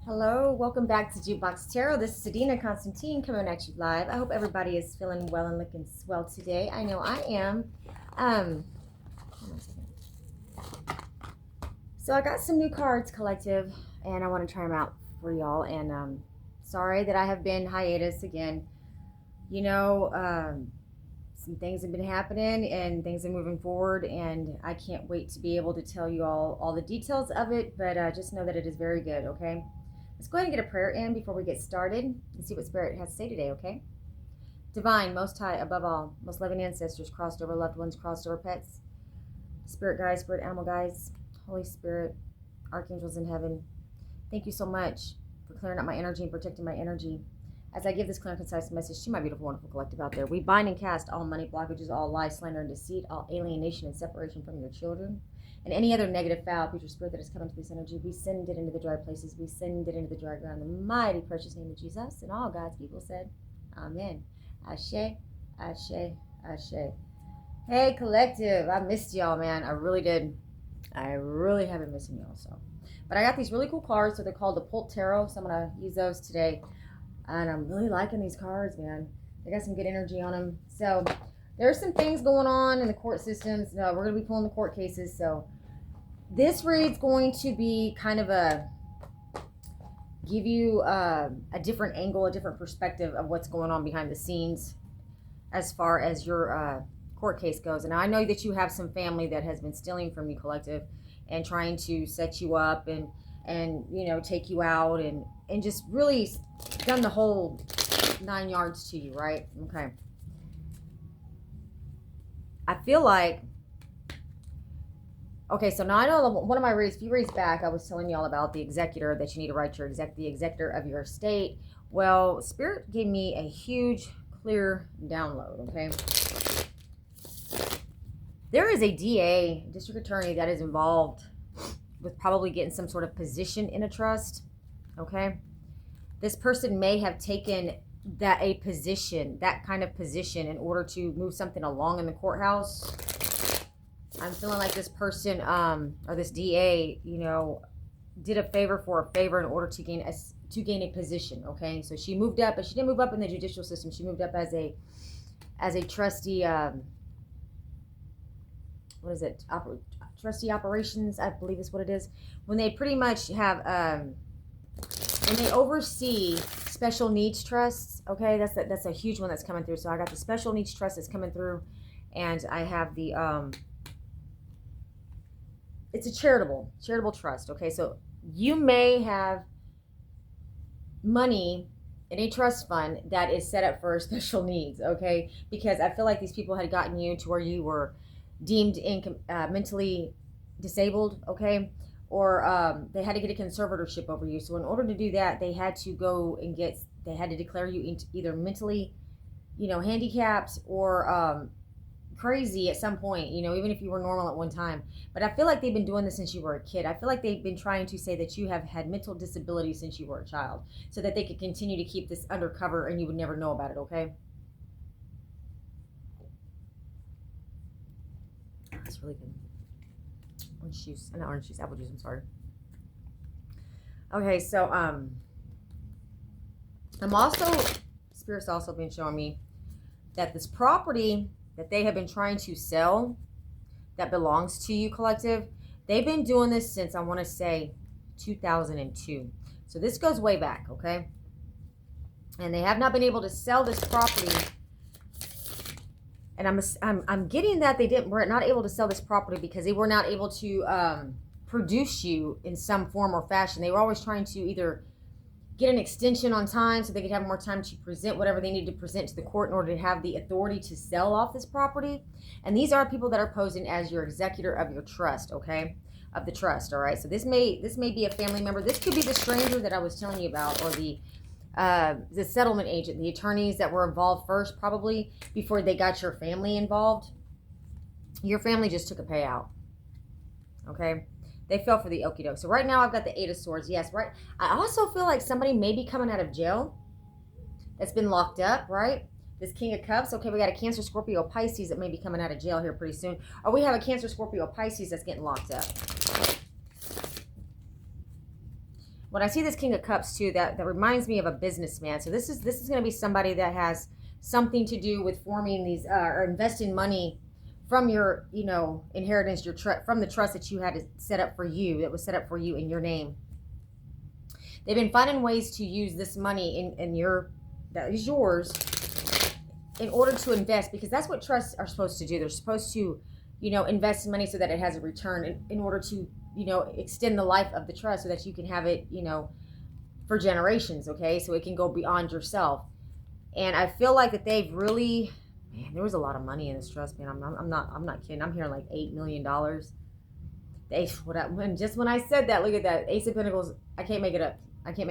Hello, welcome back to Jukebox Tarot. This is Adina Constantine coming at you live. I hope everybody is feeling well and looking swell today. I know I am. Hold on a second. So I got some new cards, collective, and I want to try them out for y'all. And sorry that I have been hiatus again. You know, some things have been happening and things are moving forward, and I can't wait to be able to tell you all the details of it. But just know that it is very good. Okay. Let's go ahead and get a prayer in before we get started and see what Spirit has to say today, okay? Divine, Most High, above all, most loving ancestors, crossed over loved ones, crossed over pets, spirit guides, spirit animal guides, Holy Spirit, archangels in heaven. Thank you so much for clearing up my energy and protecting my energy. As I give this clear and concise message to my beautiful, wonderful collective out there, we bind and cast all money blockages, all lies, slander, and deceit, all alienation and separation from your children, and any other negative, foul, future spirit that has come into this energy. We send it into the dry places. We send it into the dry ground. In the mighty, precious name of Jesus. And all God's people said, Amen. Ashe, Ashe, Ashe. Hey, collective. I missed y'all, man. I really did. I really have been missing y'all. But I got these really cool cards. So they're called the Pult Tarot. So I'm going to use those today. And I'm really liking these cards, man. They got some good energy on them. So there's some things going on in the court systems. We're going to be pulling the court cases. So this read's going to be kind of give you a different angle, a different perspective of what's going on behind the scenes as far as your court case goes. And I know that you have some family that has been stealing from you, collective, and trying to set you up and you know, take you out and just really done the whole 9 yards to you, right? Okay. I feel like, okay, so now I know one of my reads, a few reads back, I was telling y'all about the executor, that you need to write your the executor of your estate. Well, Spirit gave me a huge, clear download, okay? There is a DA, district attorney, that is involved with probably getting some sort of position in a trust, okay? This person may have taken that kind of position in order to move something along in the courthouse. I'm feeling like this person, or this DA, you know, did a favor for a favor in order to gain a position, okay? So she moved up, but she didn't move up in the judicial system. She moved up as a trustee, what is it? Trustee operations, I believe is what it is. When they pretty much have, when they oversee special needs trusts, okay, that's a huge one that's coming through. So I got the special needs trust that's coming through, and I have the it's a charitable trust, okay? So you may have money in a trust fund that is set up for special needs, okay? Because I feel like these people had gotten you to where you were deemed mentally disabled, okay? Or they had to get a conservatorship over you. So in order to do that, they had to they had to declare you either mentally, you know, handicapped or crazy at some point, you know, even if you were normal at one time. But I feel like they've been doing this since you were a kid. I feel like they've been trying to say that you have had mental disability since you were a child, so that they could continue to keep this undercover and you would never know about it, okay? That's really good. Orange juice, not orange juice, apple juice, I'm sorry. Okay, so I'm also, Spirit's also been showing me that this property that they have been trying to sell that belongs to you, collective, they've been doing this since, I want to say, 2002. So this goes way back, okay? And they have not been able to sell this property. And I'm getting that were not able to sell this property because they were not able to produce you in some form or fashion. They were always trying to either get an extension on time so they could have more time to present whatever they needed to present to the court in order to have the authority to sell off this property. And these are people that are posing as your executor of your trust, okay? Of the trust, all right? So this may be a family member. This could be the stranger that I was telling you about, or the settlement agent, the attorneys that were involved first, probably before they got your family involved. Your family just took a payout, okay? They fell for the okie doke. So right now I've got the 8 of Swords. Yes, right. I also feel like somebody may be coming out of jail that's been locked up, right? This King of Cups. Okay, we got a Cancer, Scorpio, Pisces that may be coming out of jail here pretty soon. Or we have a Cancer, Scorpio, Pisces that's getting locked up. When I see this King of Cups too, that reminds me of a businessman. So this is going to be somebody that has something to do with forming these or investing money from your, you know, inheritance, your from the trust that you had to set up for you, that was set up for you in your name. They've been finding ways to use this money in your, that is yours, in order to invest, because that's what trusts are supposed to do. They're supposed to, you know, invest money so that it has a return in order to, you know, extend the life of the trust so that you can have it, you know, for generations, okay? So it can go beyond yourself. And I feel like that they've really, man, there was a lot of money in this trust, man. I'm not kidding. I'm hearing like $8 million. Just when I said that, look at that. Ace of Pentacles, I can't make it up. Okay, and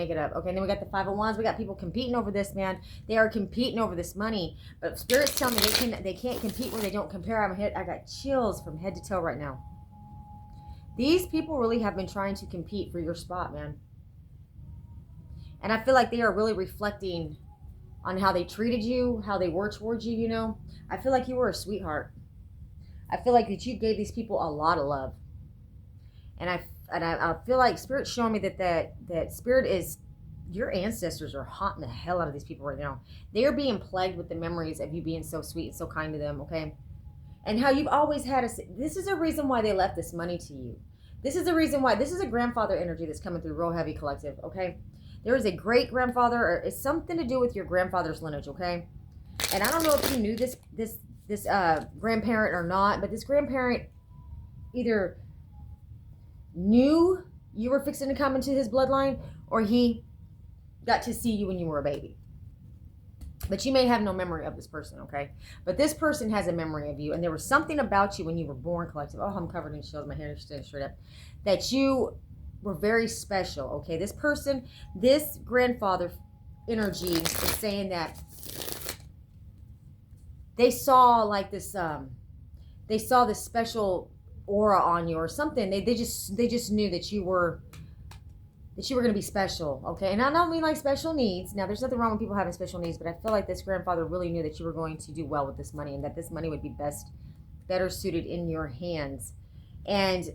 then we got the Five of Wands. We got people competing over this, man. They are competing over this money. But Spirit's telling me they can't compete when they don't compare. I got chills from head to toe right now. These people really have been trying to compete for your spot, man. And I feel like they are really reflecting on how they treated you, how they were towards you, you know. I feel like you were a sweetheart. I feel like that you gave these people a lot of love. And I feel like Spirit's showing me that Spirit is, your ancestors are haunting the hell out of these people right now. They are being plagued with the memories of you being so sweet and so kind to them, okay? And how you've always had this is a reason why they left this money to you. This is a reason why. This is a grandfather energy that's coming through real heavy, collective, okay? There is a great grandfather, or it's something to do with your grandfather's lineage, okay? And I don't know if you knew this grandparent or not, but this grandparent either knew you were fixing to come into his bloodline, or he got to see you when you were a baby. But you may have no memory of this person, okay? But this person has a memory of you, and there was something about you when you were born, collective. Oh, I'm covered in chills. My hair is standing straight up. That you were very special, okay? This person, this grandfather energy is saying that they saw like this, they saw this special aura on you or something. They just knew that you were going to be special, okay? And I don't mean like special needs. Now, there's nothing wrong with people having special needs, but I feel like this grandfather really knew that you were going to do well with this money and that this money would be better suited in your hands. And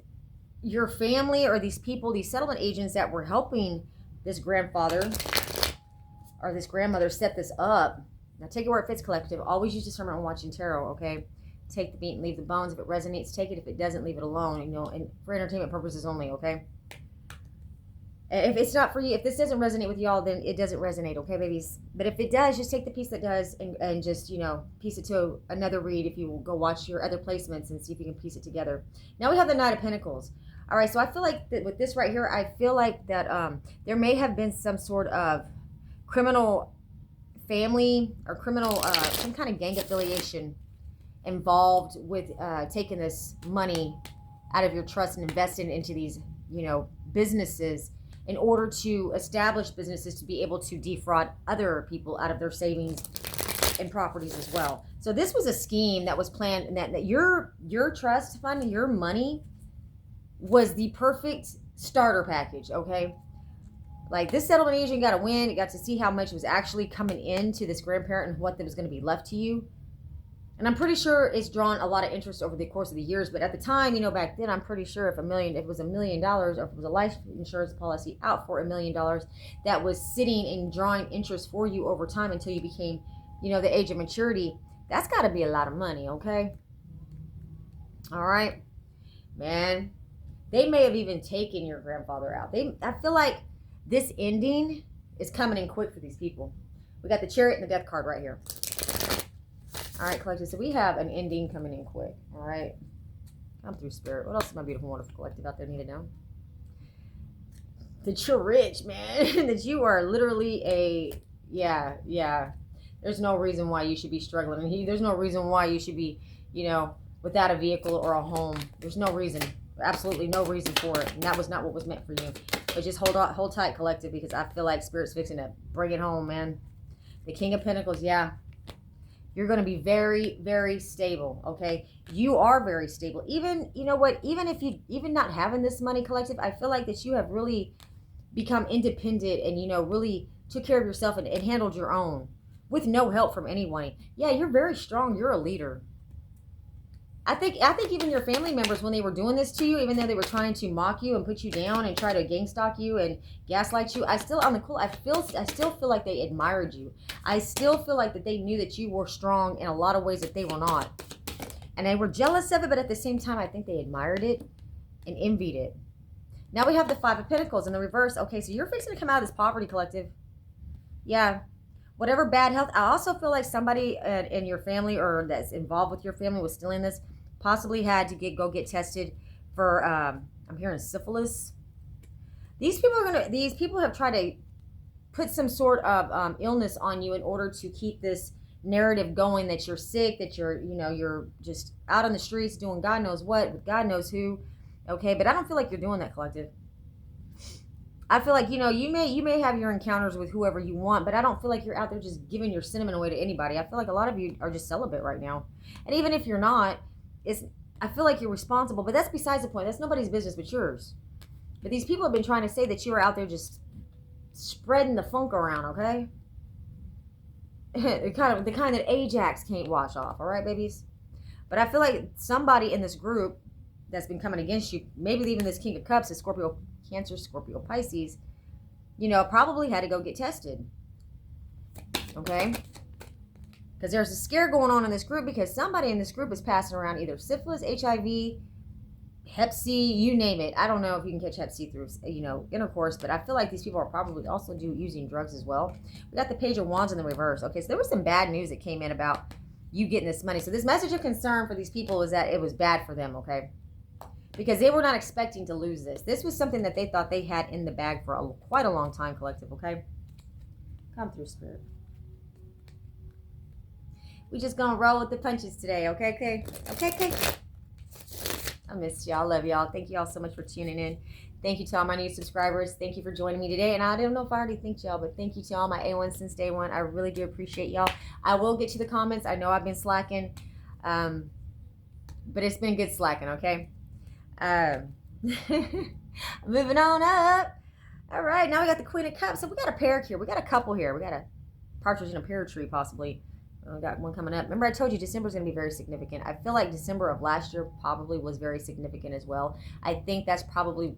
your family or these people, these settlement agents that were helping this grandfather or this grandmother set this up. Now, take it where it fits, collective. Always use discernment when watching tarot, okay? Take the meat and leave the bones. If it resonates, take it. If it doesn't, leave it alone, you know, and for entertainment purposes only, okay? If it's not for you, if this doesn't resonate with y'all, then it doesn't resonate, okay, babies? But if it does, just take the piece that does and just, you know, piece it to another read if you will go watch your other placements and see if you can piece it together. Now we have the Knight of Pentacles. All right, so I feel like that with this right here, I feel like that there may have been some sort of criminal family or criminal, some kind of gang affiliation involved with taking this money out of your trust and investing into these, you know, businesses in order to establish businesses to be able to defraud other people out of their savings and properties as well. So this was a scheme that was planned, and that your trust fund and your money was the perfect starter package, okay? Like, this settlement agent got a win. It got to see how much was actually coming into this grandparent and what was going to be left to you. And I'm pretty sure it's drawn a lot of interest over the course of the years. But at the time, you know, back then, I'm pretty sure if it was $1 million, or if it was a life insurance policy out for $1 million, that was sitting and drawing interest for you over time until you became, you know, the age of maturity, that's got to be a lot of money, okay? All right, man. They may have even taken your grandfather out. I feel like this ending is coming in quick for these people. We got the Chariot and the Death card right here. All right, collective. So we have an ending coming in quick. All right. Come through, Spirit. What else does my beautiful, wonderful collective out there need to know? That you're rich, man. That you are literally yeah. There's no reason why you should be struggling. There's no reason why you should be, you know, without a vehicle or a home. There's no reason. Absolutely no reason for it. And that was not what was meant for you. But just hold tight, collective, because I feel like Spirit's fixing to bring it home, man. The King of Pentacles, yeah. You're going to be very, very stable, okay? You are very stable. Even, you know what, even not having this money, collective, I feel like that you have really become independent and, you know, really took care of yourself and handled your own with no help from anyone. Yeah, you're very strong. You're a leader. I think even your family members, when they were doing this to you, even though they were trying to mock you and put you down and try to gang stalk you and gaslight you, I still feel like they admired you. I still feel like that they knew that you were strong in a lot of ways that they were not. And they were jealous of it, but at the same time, I think they admired it and envied it. Now we have the Five of Pentacles in the reverse. Okay, so you're fixing to come out of this poverty, collective. Yeah. Whatever bad health. I also feel like somebody in your family or that's involved with your family was still in this, possibly had to go get tested for, I'm hearing syphilis. These people have tried to put some sort of illness on you in order to keep this narrative going that you're sick, that you're just out on the streets doing God knows what with God knows who. Okay, but I don't feel like you're doing that, collective. I feel like, you may have your encounters with whoever you want, but I don't feel like you're out there just giving your cinnamon away to anybody. I feel like a lot of you are just celibate right now. And even if you're not, I feel like you're responsible, but that's besides the point. That's nobody's business but yours. But these people have been trying to say that you are out there just spreading the funk around, okay? the kind that Ajax can't wash off, all right, babies? But I feel like somebody in this group that's been coming against you, maybe even this King of Cups, is Scorpio, Cancer, Scorpio, Pisces, probably had to go get tested, okay? Because there's a scare going on in this group because somebody in this group is passing around either syphilis, HIV, Hep C, you name it. I don't know if you can catch Hep C through, intercourse, but I feel like these people are probably also using drugs as well. We got the Page of Wands in the reverse. Okay, so there was some bad news that came in about you getting this money. So this message of concern for these people is that it was bad for them, okay? Because they were not expecting to lose this. This was something that they thought they had in the bag for quite a long time, collective, okay? Come through, Spirit. We just gonna roll with the punches today, okay? I missed y'all. I love y'all. Thank y'all so much for tuning in. Thank you to all my new subscribers. Thank you for joining me today. And I don't know if I already thanked y'all, but thank you to all my A1s since day one. I really do appreciate y'all. I will get to the comments. I know I've been slacking, but it's been good slacking, okay? Moving on up. All right, now we got the Queen of Cups. So we got a pair here. We got a couple here. We got a partridge in a pear tree, possibly. We got one coming up. Remember I told you December is going to be very significant. I feel like December of last year probably was very significant as well. I think that's probably,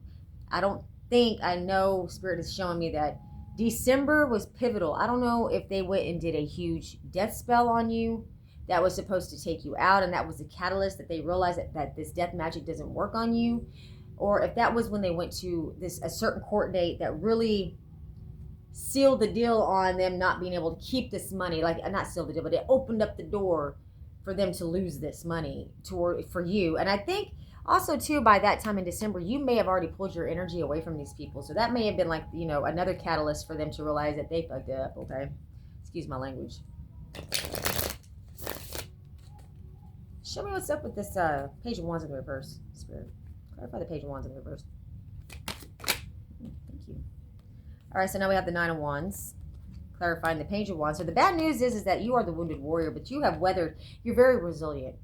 I know Spirit is showing me that December was pivotal. I don't know if they went and did a huge death spell on you that was supposed to take you out, and that was the catalyst that they realized that this death magic doesn't work on you, or if that was when they went to a certain court date that really sealed the deal on them not being able to keep this money. Like, not sealed the deal, but it opened up the door for them to lose this money for you. And I think also too, by that time in December, you may have already pulled your energy away from these people. So that may have been like, another catalyst for them to realize that they fucked up, okay? Excuse my language. Show me what's up with this Page of Wands in the reverse, Spirit. Clarify the Page of Wands in the reverse. Thank you. All right, so now we have the Nine of Wands, clarifying the Page of Wands. So the bad news is that you are the wounded warrior, but you have weathered. You're very resilient.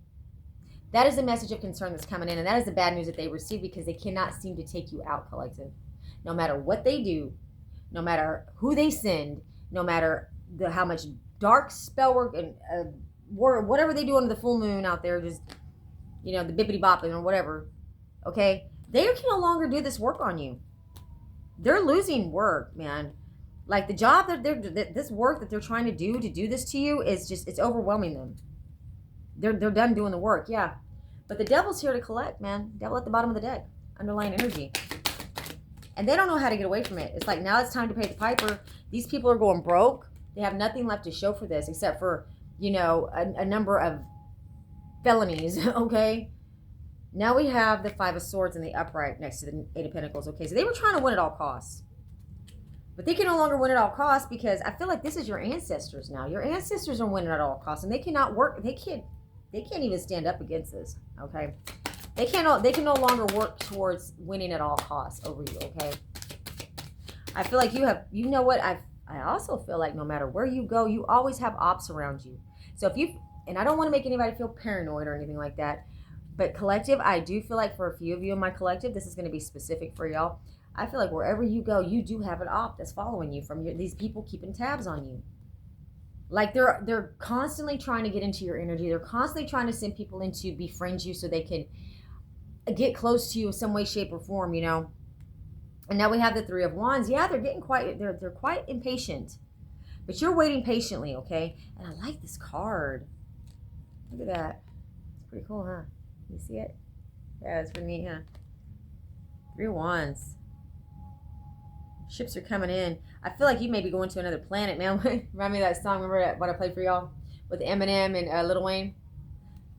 That is the message of concern that's coming in, and that is the bad news that they receive because they cannot seem to take you out, collective. No matter what they do, no matter who they send, no matter how much dark spell work and whatever they do under the full moon out there, just, the bippity bopping or whatever, okay? They can no longer do this work on you. They're losing work, man. Like the job this work that they're trying to do this to you is just, it's overwhelming them. They're done doing the work, yeah. But the devil's here to collect, man. Devil at the bottom of the deck, underlying energy. And they don't know how to get away from it. It's like, now it's time to pay the piper. These people are going broke. They have nothing left to show for this except for, a number of felonies, okay? Now we have the Five of Swords in the upright next to the Eight of Pentacles. Okay, so they were trying to win at all costs. But they can no longer win at all costs because I feel like this is your ancestors now. Your ancestors are winning at all costs, and they cannot work. They can't even stand up against this, okay? They can no longer work towards winning at all costs over you, okay? I feel like I also feel like no matter where you go, you always have ops around you. So and I don't want to make anybody feel paranoid or anything like that, but collective, I do feel like for a few of you in my collective, this is going to be specific for y'all. I feel like wherever you go, you do have an op that's following you from these people keeping tabs on you. Like they're constantly trying to get into your energy. They're constantly trying to send people in to befriend you so they can get close to you in some way, shape, or form, you know. And now we have the Three of Wands. Yeah, they're quite impatient. But you're waiting patiently, okay? And I like this card. Look at that. It's pretty cool, huh? You see it? Yeah, it's pretty neat, huh? Three of Wands. Ships are coming in. I feel like you may be going to another planet, man. Remind me of that song. Remember that, what I played for y'all? With Eminem and Lil Wayne?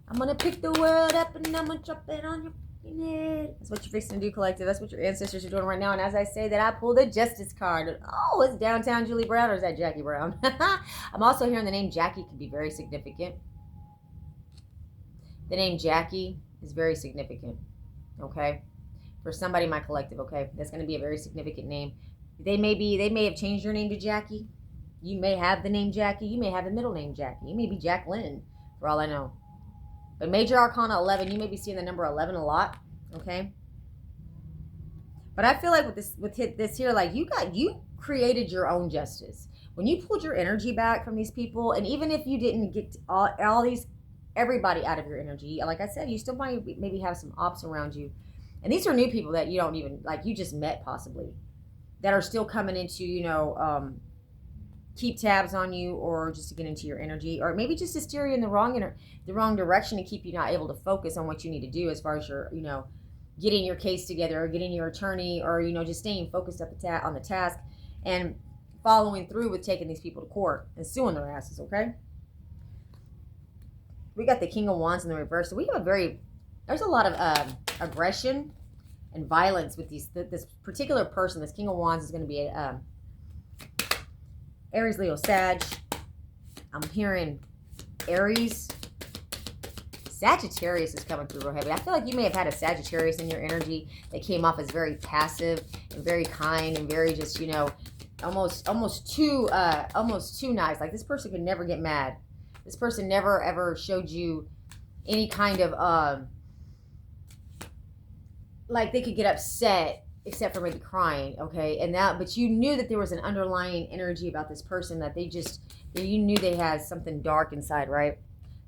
I'm going to pick the world up and I'm going to drop it on your head. That's what you're fixing to do, collective. That's what your ancestors are doing right now. And as I say that, I pulled a Justice card. Oh, it's downtown Julie Brown, or is that Jackie Brown? I'm also hearing the name Jackie could be very significant. The name Jackie is very significant, okay? For somebody in my collective, okay? That's going to be a very significant name. They may have changed your name to Jackie. You may have the name Jackie. You may have the middle name Jackie. You may be Jacqueline, for all I know. But Major Arcana 11, you may be seeing the number 11 a lot, okay? But I feel like with this here, like you created your own justice. When you pulled your energy back from these people, and even if you didn't get everybody out of your energy, like I said, you still might maybe have some ops around you. And these are new people that you don't even, like you just met possibly, that are still coming into, you know, keep tabs on you, or just to get into your energy, or maybe just to steer you in the wrong direction to keep you not able to focus on what you need to do as far as your, you know, getting your case together, or getting your attorney, or, you know, just staying focused on the task and following through with taking these people to court and suing their asses, okay? We got the King of Wands in the reverse. So we have there's a lot of aggression and violence with this particular person. This King of Wands is going to be a Aries, Leo, Sag. I'm hearing Aries. Sagittarius is coming through real heavy. I feel like you may have had a Sagittarius in your energy that came off as very passive and very kind and very just, you know, almost too nice. Like this person could never get mad. This person never ever showed you any kind of like they could get upset except for maybe crying, okay? And that, but you knew that there was an underlying energy about this person that you knew they had something dark inside, right?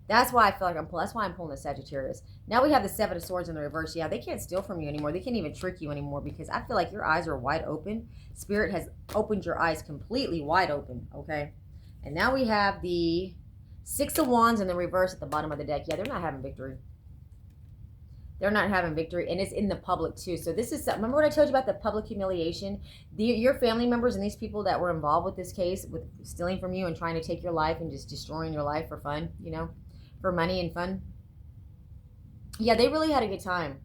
That's why I feel like that's why I'm pulling the Sagittarius. Now we have the Seven of Swords in the reverse. Yeah, they can't steal from you anymore. They can't even trick you anymore, because I feel like your eyes are wide open. Spirit has opened your eyes completely wide open, okay? And now we have the Six of Wands in the reverse at the bottom of the deck. Yeah, they're not having victory. They're not having victory, and it's in the public too. So this is, remember what I told you about the public humiliation? Your family members and these people that were involved with this case, with stealing from you and trying to take your life and just destroying your life for fun, you know, for money and fun. Yeah, they really had a good time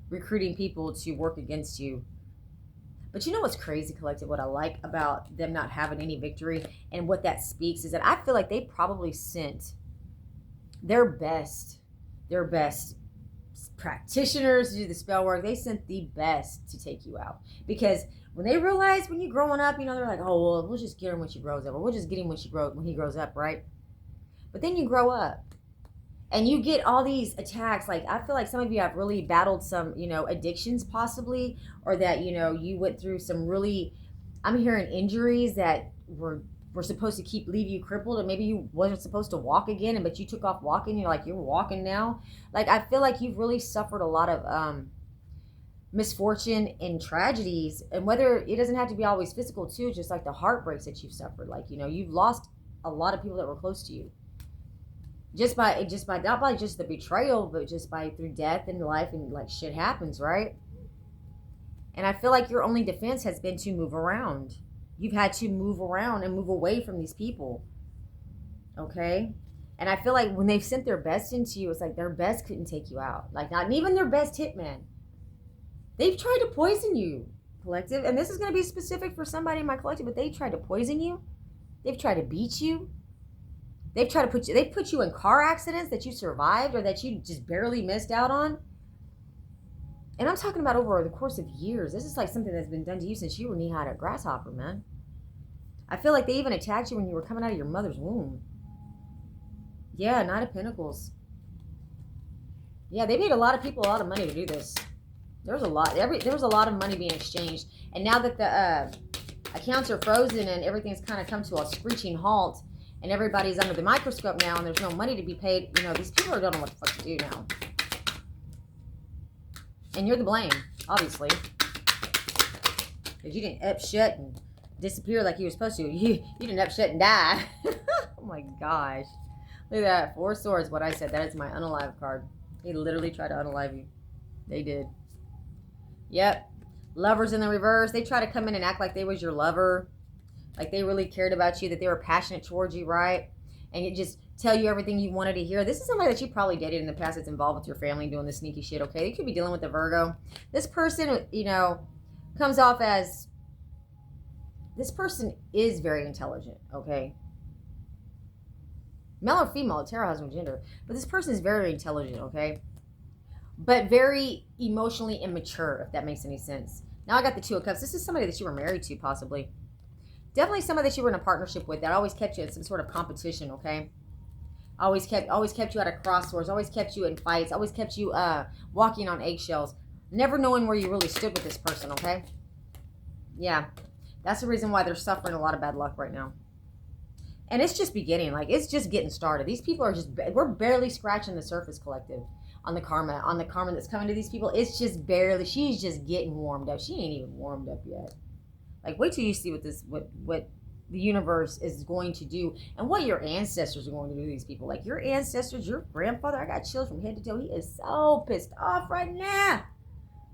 recruiting people to work against you. But you know what's crazy, collective? What I like about them not having any victory, and what that speaks, is that I feel like they probably sent their best practitioners to do the spell work. They sent the best to take you out, because when they realize, when you're growing up, you know, they're like, oh, well, we'll just get him when she grows up, or we'll just get him when he grows up, right? But then you grow up and you get all these attacks. Like, I feel like some of you have really battled some, you know, addictions possibly, or that, you know, you went through some really, I'm hearing injuries that were supposed to leave you crippled, and maybe you wasn't supposed to walk again, but you took off walking. You're like, you're walking now. Like, I feel like you've really suffered a lot of misfortune and tragedies, and whether it doesn't have to be always physical too, just like the heartbreaks that you've suffered. Like, you know, you've lost a lot of people that were close to you, just by not by just the betrayal, but just by through death and life, and like shit happens, right? And I feel like your only defense has been to move around. You've had to move around and move away from these people, okay? And I feel like when they've sent their best into you, it's like their best couldn't take you out. Like, not even their best hitman. They've tried to poison you, collective. And this is going to be specific for somebody in my collective, but they tried to poison you. They've tried to beat you. They've put you in car accidents that you survived, or that you just barely missed out on. And I'm talking about over the course of years. This is like something that's been done to you since you were knee-high to a grasshopper, man. I feel like they even attacked you when you were coming out of your mother's womb. Yeah, Knight of Pentacles. Yeah, they paid a lot of people a lot of money to do this. There was a lot of money being exchanged. And now that the accounts are frozen and everything's kind of come to a screeching halt, and everybody's under the microscope now, and there's no money to be paid. You know, these people don't know what the fuck to do now. And you're the blame, obviously. Because you didn't up shut and disappear like you were supposed to. You didn't up shut and die. Oh my gosh. Look at that. 4 swords, what I said. That is my unalive card. He literally tried to unalive you. They did. Yep. Lovers in the reverse. They try to come in and act like they was your lover. Like they really cared about you. That they were passionate towards you, right? And it just tell you everything you wanted to hear. This is somebody that you probably dated in the past that's involved with your family doing this sneaky shit, okay? You could be dealing with a Virgo. This person, you know, comes off as... This person is very intelligent, okay? Male or female, tarot has no gender. But this person is very intelligent, okay? But very emotionally immature, if that makes any sense. Now I got the 2 of Cups. This is somebody that you were married to, possibly. Definitely somebody that you were in a partnership with that always kept you in some sort of competition, okay? Always kept you at a crossroads. Always kept you in fights. Always kept you walking on eggshells. Never knowing where you really stood with this person, okay? Yeah. That's the reason why they're suffering a lot of bad luck right now. And it's just beginning. Like, it's just getting started. These people are just... We're barely scratching the surface, collective. On the karma that's coming to these people. It's just barely... She's just getting warmed up. She ain't even warmed up yet. Like, wait till you see what the universe is going to do. And what your ancestors are going to do to these people. Like, your ancestors, your grandfather. I got chills from head to toe. He is so pissed off right now.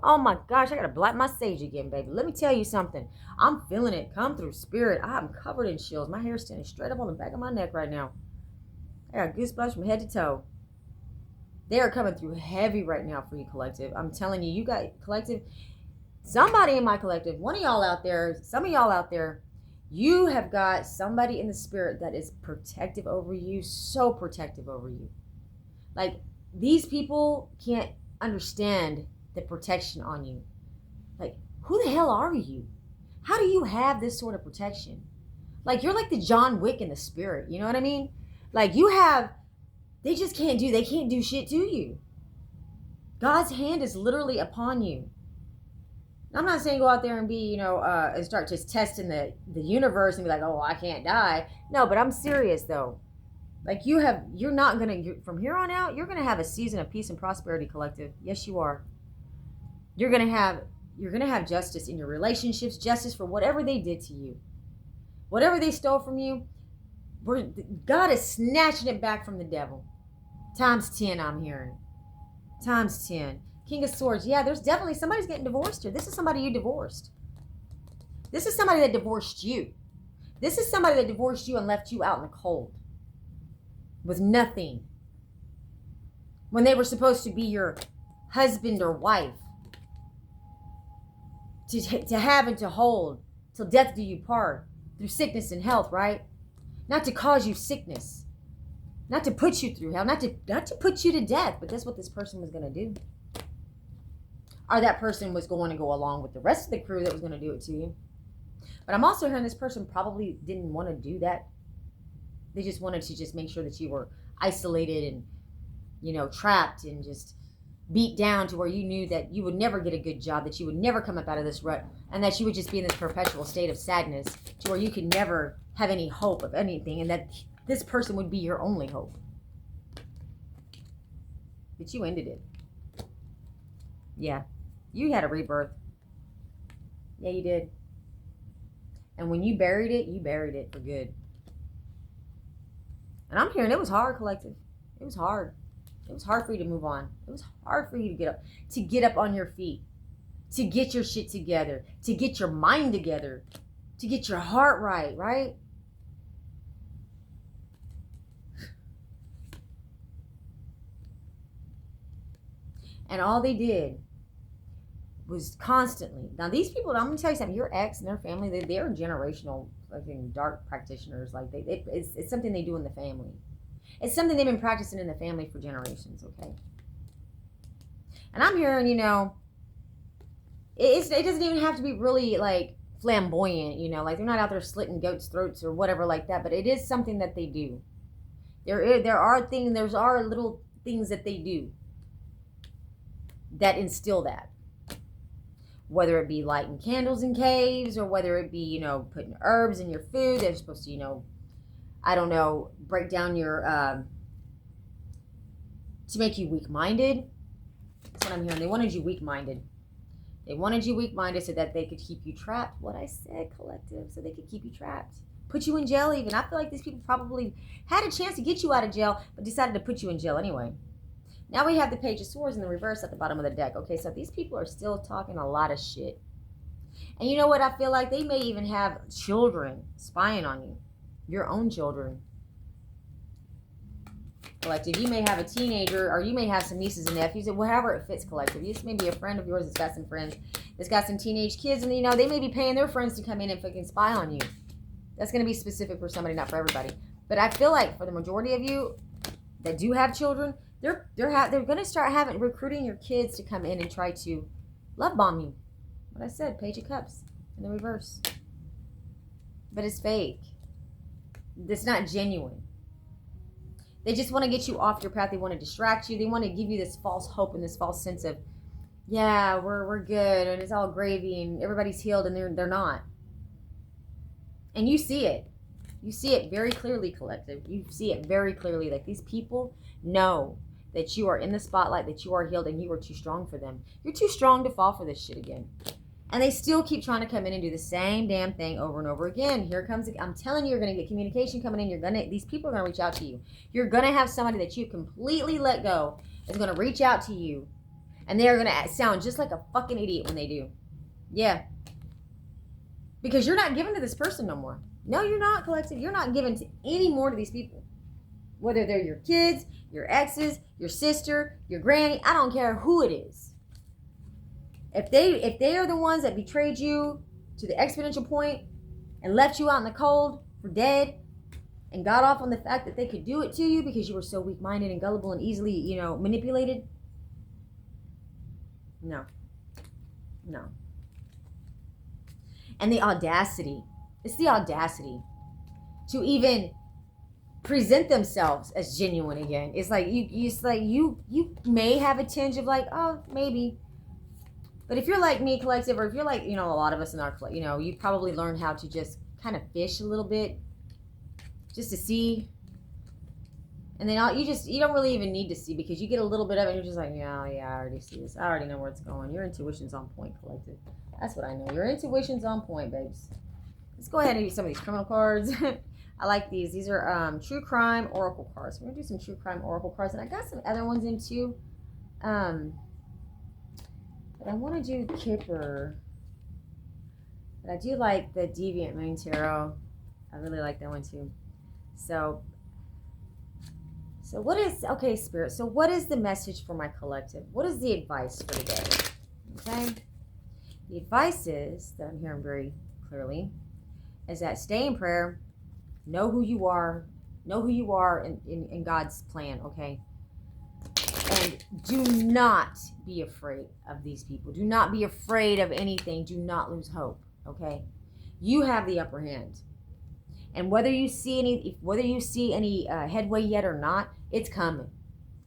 Oh my gosh, I gotta black my sage again, baby. Let me tell you something. I'm feeling it come through spirit. I'm covered in chills. My hair's standing straight up on the back of my neck right now. I got goosebumps from head to toe. They are coming through heavy right now for you, collective. I'm telling you, you got collective. Somebody in my collective, one of y'all out there, some of y'all out there, you have got somebody in the spirit that is protective over you, so protective over you. Like, these people can't understand the protection on you. Like, who the hell are you? How do you have this sort of protection? Like, you're like the John Wick in the spirit, you know what I mean? Like, you have, they can't do shit to you. God's hand is literally upon you. I'm not saying go out there and be, you know, and start just testing the universe and be like, oh, I can't die. No, but I'm serious though. Like, you're not gonna, from here on out, you're gonna have a season of peace and prosperity, collective. Yes, you are. You're gonna have justice in your relationships, justice for whatever they did to you, whatever they stole from you. God is snatching it back from the devil. Times 10, I'm hearing. Times 10. King of Swords. Yeah, there's definitely somebody's getting divorced here. This is somebody you divorced. This is somebody that divorced you. This is somebody that divorced you and left you out in the cold with nothing when they were supposed to be your husband or wife. To have and to hold till death do you part, through sickness and health, right? Not to cause you sickness, not to put you through hell, not to put you to death, but that's what this person was going to do. Or that person was going to go along with the rest of the crew that was going to do it to you. But I'm also hearing this person probably didn't want to do that. They just wanted to just make sure that you were isolated and, you know, trapped and just beat down to where you knew that you would never get a good job, that you would never come up out of this rut, and that you would just be in this perpetual state of sadness to where you could never have any hope of anything, and that this person would be your only hope. But you ended it. Yeah. You had a rebirth. Yeah, you did. And when you buried it for good. And I'm hearing it was hard, collective. It was hard. It was hard for you to move on. It was hard for you to get up on your feet, to get your shit together, to get your mind together, to get your heart right, right? And all they did was constantly. Now these people, I'm gonna tell you something. Your ex and their family, they are generational fucking dark practitioners. Like it's something they do in the family. It's something they've been practicing in the family for generations, okay? And I'm hearing, you know, it doesn't even have to be really, like, flamboyant, you know? Like, they're not out there slitting goats' throats or whatever like that, but it is something that they do. There are little things that they do that instill that. Whether it be lighting candles in caves or whether it be, you know, putting herbs in your food. They're supposed to, you know, I don't know, break down your, to make you weak-minded. That's what I'm hearing. They wanted you weak-minded. They wanted you weak-minded so that they could keep you trapped. What I said, collective, so they could keep you trapped. Put you in jail even. I feel like these people probably had a chance to get you out of jail, but decided to put you in jail anyway. Now we have the Page of Swords in the reverse at the bottom of the deck. Okay, so these people are still talking a lot of shit. And you know what? I feel like they may even have children spying on you. Your own children. Collective, you may have a teenager, or you may have some nieces and nephews, or wherever it fits, collective. This may be a friend of yours that's got some friends that's got some teenage kids, and you know, they may be paying their friends to come in and fucking spy on you. That's going to be specific for somebody, not for everybody. But I feel like for the majority of you that do have children, they're going to start recruiting your kids to come in and try to love bomb you. What I said, Page of Cups in the reverse. But it's fake. It's not genuine. They just want to get you off your path. They want to distract you. They want to give you this false hope and this false sense of, yeah, we're good and it's all gravy and everybody's healed, and they're not. And you see it. You see it very clearly, collective. You see it very clearly. Like, these people know that you are in the spotlight, that you are healed, and you are too strong for them. You're too strong to fall for this shit again. And they still keep trying to come in and do the same damn thing over and over again. Here comes, I'm telling you, you're going to get communication coming in. These people are going to reach out to you. You're going to have somebody that you completely let go is going to reach out to you. And they're going to sound just like a fucking idiot when they do. Yeah. Because you're not giving to this person no more. No, you're not, collective. You're not giving to any more to these people. Whether they're your kids, your exes, your sister, your granny, I don't care who it is. If they are the ones that betrayed you to the exponential point and left you out in the cold for dead and got off on the fact that they could do it to you because you were so weak-minded and gullible and easily, manipulated. No. And the audacity. It's the audacity to even present themselves as genuine again. It's like you may have a tinge of like, oh, maybe. But if you're like me, collective, or if you're like, a lot of us in our, you probably learned how to just kind of fish a little bit just to see. And then you don't really even need to see, because you get a little bit of it and you're just like, yeah, I already see this. I already know where it's going. Your intuition's on point, collective. That's what I know. Your intuition's on point, babes. Let's go ahead and use some of these criminal cards. I like these. These are true crime oracle cards. We're going to do some true crime oracle cards. And I got some other ones in too. But I want to do Kipper. But I do like the Deviant Moon Tarot. I really like that one too. So what is, okay, Spirit, so what is the message for my collective? What is the advice for today? Okay? The advice is, that I'm hearing very clearly, is that stay in prayer, know who you are in God's plan, okay? And do not be afraid of these people. Do not be afraid of anything. Do not lose hope, okay? You have the upper hand. And whether you see any headway yet or not, it's coming.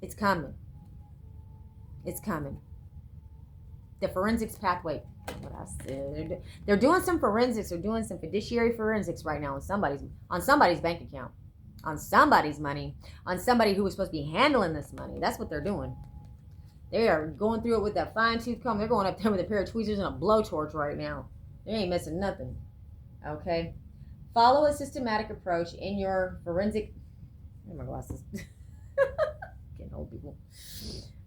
It's coming. It's coming. The forensics pathway. What I said. They're doing some forensics. They're doing some fiduciary forensics right now on somebody's bank account, on somebody's money, on somebody who was supposed to be handling this money. That's what they're doing. They are going through it with that fine-tooth comb. They're going up there with a pair of tweezers and a blowtorch right now. They ain't missing nothing. Okay? Follow a systematic approach in your forensic... Oh, my glasses. Getting old, people.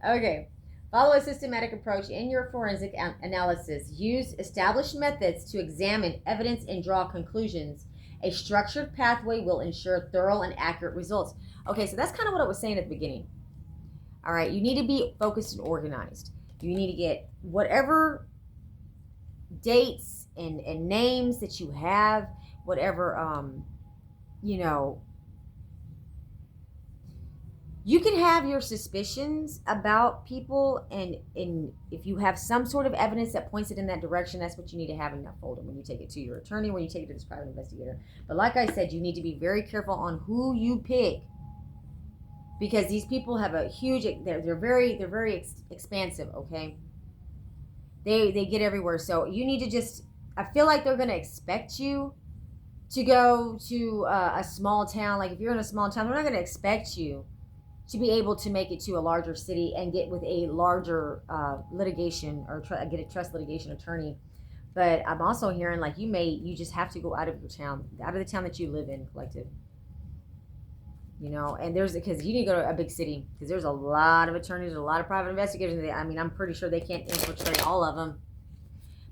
Okay. Follow a systematic approach in your forensic analysis. Use established methods to examine evidence and draw conclusions. A structured pathway will ensure thorough and accurate results. Okay, so that's kind of what I was saying at the beginning. All right, you need to be focused and organized. You need to get whatever dates and names that you have, whatever, you can have your suspicions about people, and if you have some sort of evidence that points it in that direction, that's what you need to have in that folder when you take it to your attorney, when you take it to this private investigator. But like I said, you need to be very careful on who you pick, because these people have a huge, they're very expansive, okay? They get everywhere. So you need to just, I feel like they're going to expect you to go to a small town. Like if you're in a small town, they're not going to expect you to be able to make it to a larger city and get with a larger litigation or get a trust litigation attorney. But I'm also hearing like you just have to go out of your town, out of the town that you live in, collective. You know, and because you need to go to a big city because there's a lot of attorneys, a lot of private investigators. I mean, I'm pretty sure they can't infiltrate all of them.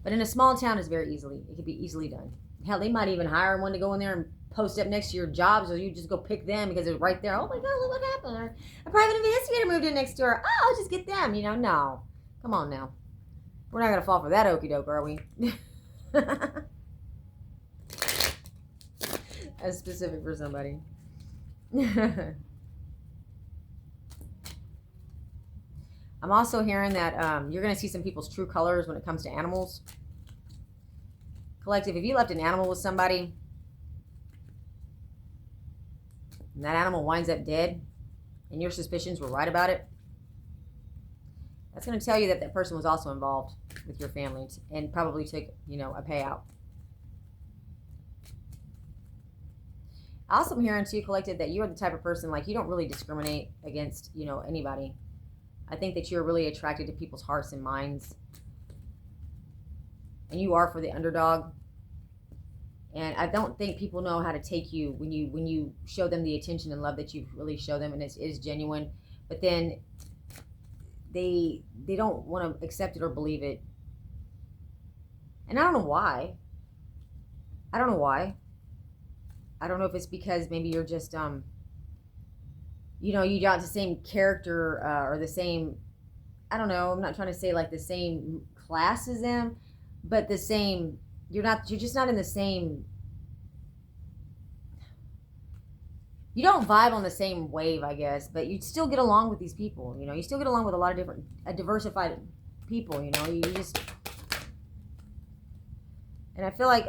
But in a small town, it can be easily done. Hell, they might even hire one to go in there and post up next to your job so you just go pick them because it's right there. Oh my God, look what happened. A private investigator moved in next door. Oh, I'll just get them. You know, no. Come on now. We're not going to fall for that okie doke, are we? That's specific for somebody. I'm also hearing that you're going to see some people's true colors when it comes to animals. Collective, if you left an animal with somebody and that animal winds up dead and your suspicions were right about it, that's going to tell you that that person was also involved with your family and probably took, you know, a payout. Also, I'm hearing too, collective, that you're the type of person, like, you don't really discriminate against, you know, anybody. I think that you're really attracted to people's hearts and minds. And you are for the underdog. And I don't think people know how to take you when you show them the attention and love that you really show them, and it is genuine. But then they don't want to accept it or believe it. And I don't know why. I don't know if it's because maybe you're just you know, you got the same character or the same, I don't know, I'm not trying to say like the same class as them, but the same, you're just not in the same, you don't vibe on the same wave, I guess, but you still get along with these people, you know, you still get along with a lot of different, diversified people, you know, you just, and I feel like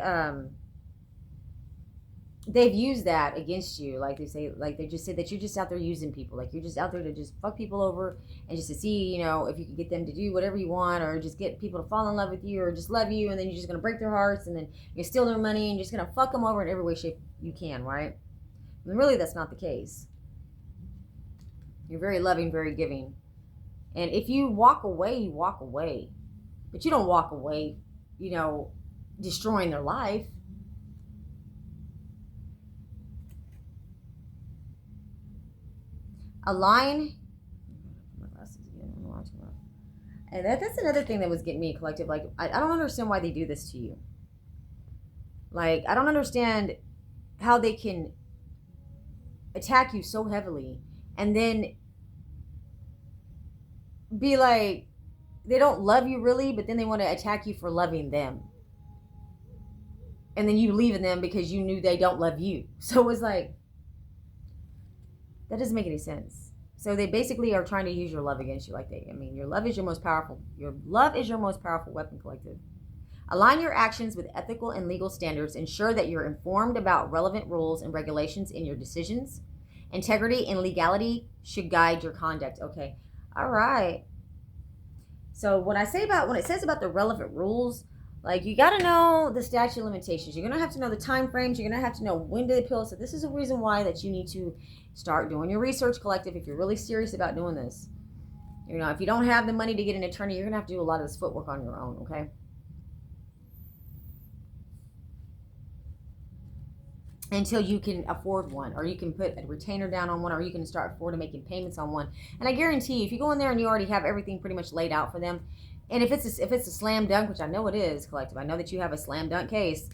they've used that against you. Like they say, like they just said that you're just out there using people. Like you're just out there to just fuck people over and just to see, you know, if you can get them to do whatever you want or just get people to fall in love with you or just love you, and then you're just going to break their hearts and then you're steal their money and you're just going to fuck them over in every way, shape you can, right? And really, that's not the case. You're very loving, very giving. And if you walk away, you walk away. But you don't walk away, you know, destroying their life. Align. And that's another thing that was getting me, collective. Like, I don't understand why they do this to you. Like, I don't understand how they can attack you so heavily and then be like, they don't love you really, but then they want to attack you for loving them. And then you leaving them because you knew they don't love you. So it was like, that doesn't make any sense. So they basically are trying to use your love against you. Your love is your most powerful. Your love is your most powerful weapon, collective. Align your actions with ethical and legal standards. Ensure that you're informed about relevant rules and regulations in your decisions. Integrity and legality should guide your conduct. Okay. All right. So when it says about the relevant rules, like, you got to know the statute of limitations. You're going to have to know the time frames. You're going to have to know when to appeal. So this is a reason why that you need to start doing your research, collective, if you're really serious about doing this. You know, if you don't have the money to get an attorney, you're going to have to do a lot of this footwork on your own, okay? Until you can afford one, or you can put a retainer down on one, or you can start affording making payments on one. And I guarantee you, if you go in there and you already have everything pretty much laid out for them, and if it's a slam dunk, which I know it is, collective, I know that you have a slam dunk case,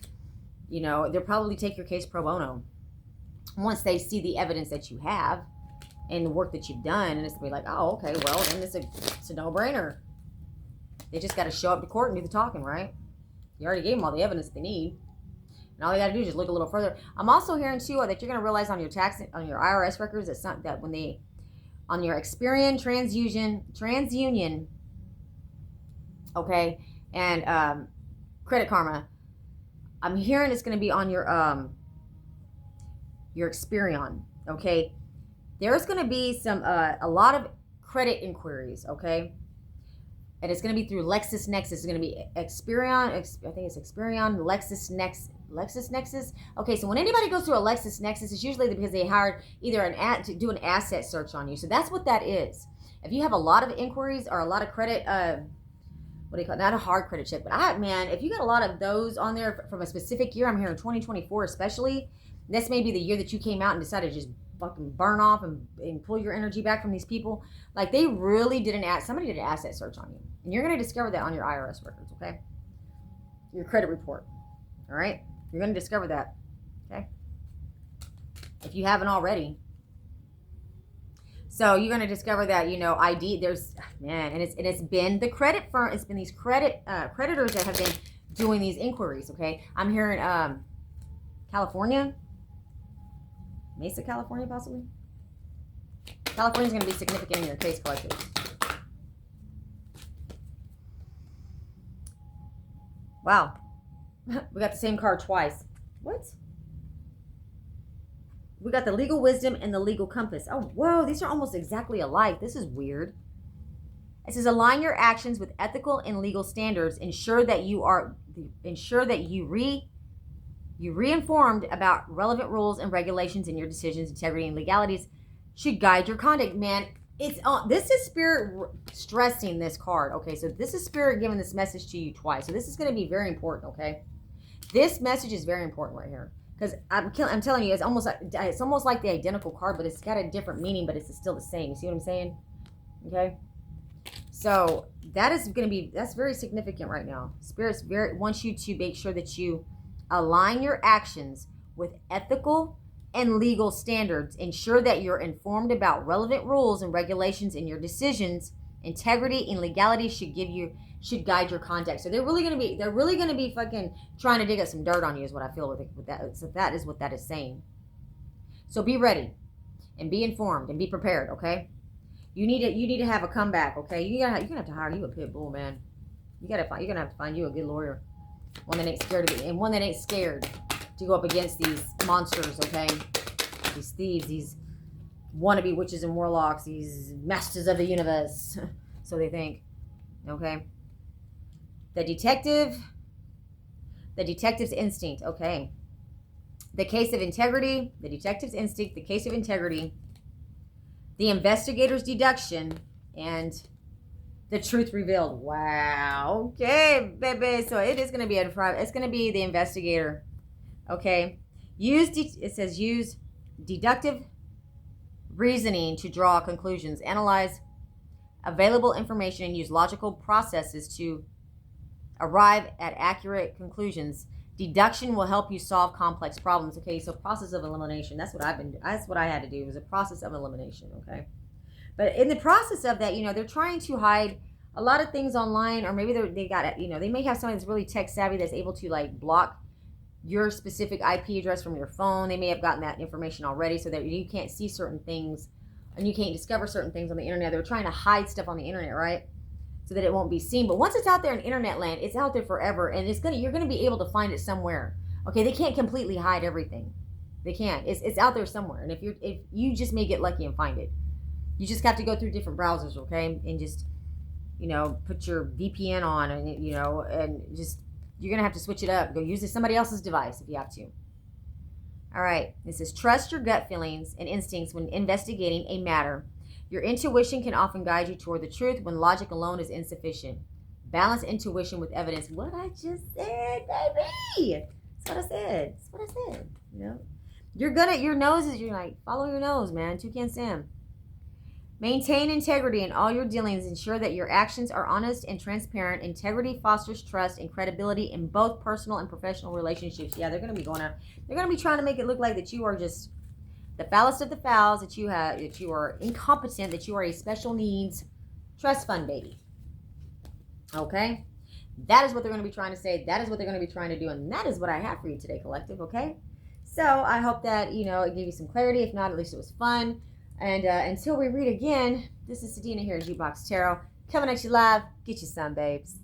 you know, they'll probably take your case pro bono once they see the evidence that you have and the work that you've done, and it's gonna be like, oh, okay, well, then it's a no-brainer. They just got to show up to court and do the talking, right? You already gave them all the evidence they need, and all they got to do is just look a little further. I'm also hearing too that you're gonna realize on your IRS records that when they on your Experian, TransUnion, okay, and Credit Karma, I'm hearing it's gonna be on your Experian, okay? There's going to be a lot of credit inquiries, okay? And it's going to be through LexisNexis. It's going to be Experian, I think it's Experian, LexisNexis. Okay, so when anybody goes through a LexisNexis, it's usually because they hired either to do an asset search on you. So that's what that is. If you have a lot of inquiries or a lot of credit, what do you call it? Not a hard credit check, but man, if you got a lot of those on there from a specific year, I'm here in 2024 especially, this may be the year that you came out and decided to just fucking burn off and pull your energy back from these people. Like, they really did somebody did an asset search on you. And you're going to discover that on your IRS records, okay? Your credit report, all right? You're going to discover that, okay? If you haven't already. So you're going to discover that, there's, man, and it's been the credit firm, it's been these creditors that have been doing these inquiries, okay? I'm here in California, Mesa, California, possibly. California's going to be significant in your case, collective. Wow. We got the same card twice. What? We got the legal wisdom and the legal compass. Oh, whoa. These are almost exactly alike. This is weird. It says, align your actions with ethical and legal standards. Ensure that you re-informed about relevant rules and regulations in your decisions, integrity, and legalities should guide your conduct. Man, this is Spirit stressing this card. Okay, so this is Spirit giving this message to you twice. So this is going to be very important, okay? This message is very important right here. Because I'm telling you, it's almost like the identical card, but it's got a different meaning, but it's still the same. You see what I'm saying? Okay? So that's very significant right now. Spirit wants you to make sure that you align your actions with ethical and legal standards. Ensure that you're informed about relevant rules and regulations in your decisions. Integrity and legality should guide your conduct. So they're really going to be fucking trying to dig up some dirt on you, is what I feel with that. So that is what that is saying. So be ready and be informed and be prepared, okay? You need to have a comeback, okay? You're gonna have to hire you a pit bull, man. You're gonna have to find you a good lawyer. One that ain't scared of it, and one that ain't scared to go up against these monsters, okay? These thieves, these wannabe witches and warlocks, these masters of the universe. So they think, okay? The detective's instinct, okay? The case of integrity, the detective's instinct, the case of integrity, the investigator's deduction, and the truth revealed. Wow. Okay, baby. So it is going to be it's going to be the investigator. Okay. It says use deductive reasoning to draw conclusions. Analyze available information and use logical processes to arrive at accurate conclusions. Deduction will help you solve complex problems. Okay, so process of elimination. That's what I had to do, was a process of elimination, okay? But in the process of that, they're trying to hide a lot of things online, or maybe they may have somebody that's really tech savvy that's able to like block your specific IP address from your phone. They may have gotten that information already so that you can't see certain things and you can't discover certain things on the internet. They're trying to hide stuff on the internet, right? So that it won't be seen. But once it's out there in internet land, it's out there forever, and you're gonna be able to find it somewhere. Okay, they can't completely hide everything. They can't. It's out there somewhere, and if you just may get lucky and find it. You just have to go through different browsers, okay, and just put your VPN on, and and just you're gonna have to switch it up. Go use somebody else's device if you have to. All right, it says trust your gut feelings and instincts when investigating a matter. Your intuition can often guide you toward the truth when logic alone is insufficient. Balance intuition with evidence. What I just said, baby. That's what I said. You're good at your noses. You're like, follow your nose, man. Toucan Sam. Maintain integrity in all your dealings. Ensure that your actions are honest and transparent. Integrity fosters trust and credibility in both personal and professional relationships. Yeah, they're going to be going out. They're going to be trying to make it look like that you are just the foulest of the fouls, that you are incompetent, that you are a special needs trust fund baby. Okay? That is what they're going to be trying to say. That is what they're going to be trying to do. And that is what I have for you today, collective. Okay? So I hope that, it gave you some clarity. If not, at least it was fun. And until we read again, this is Sadina here at Jukebox Tarot. Coming at you live. Get you some, babes.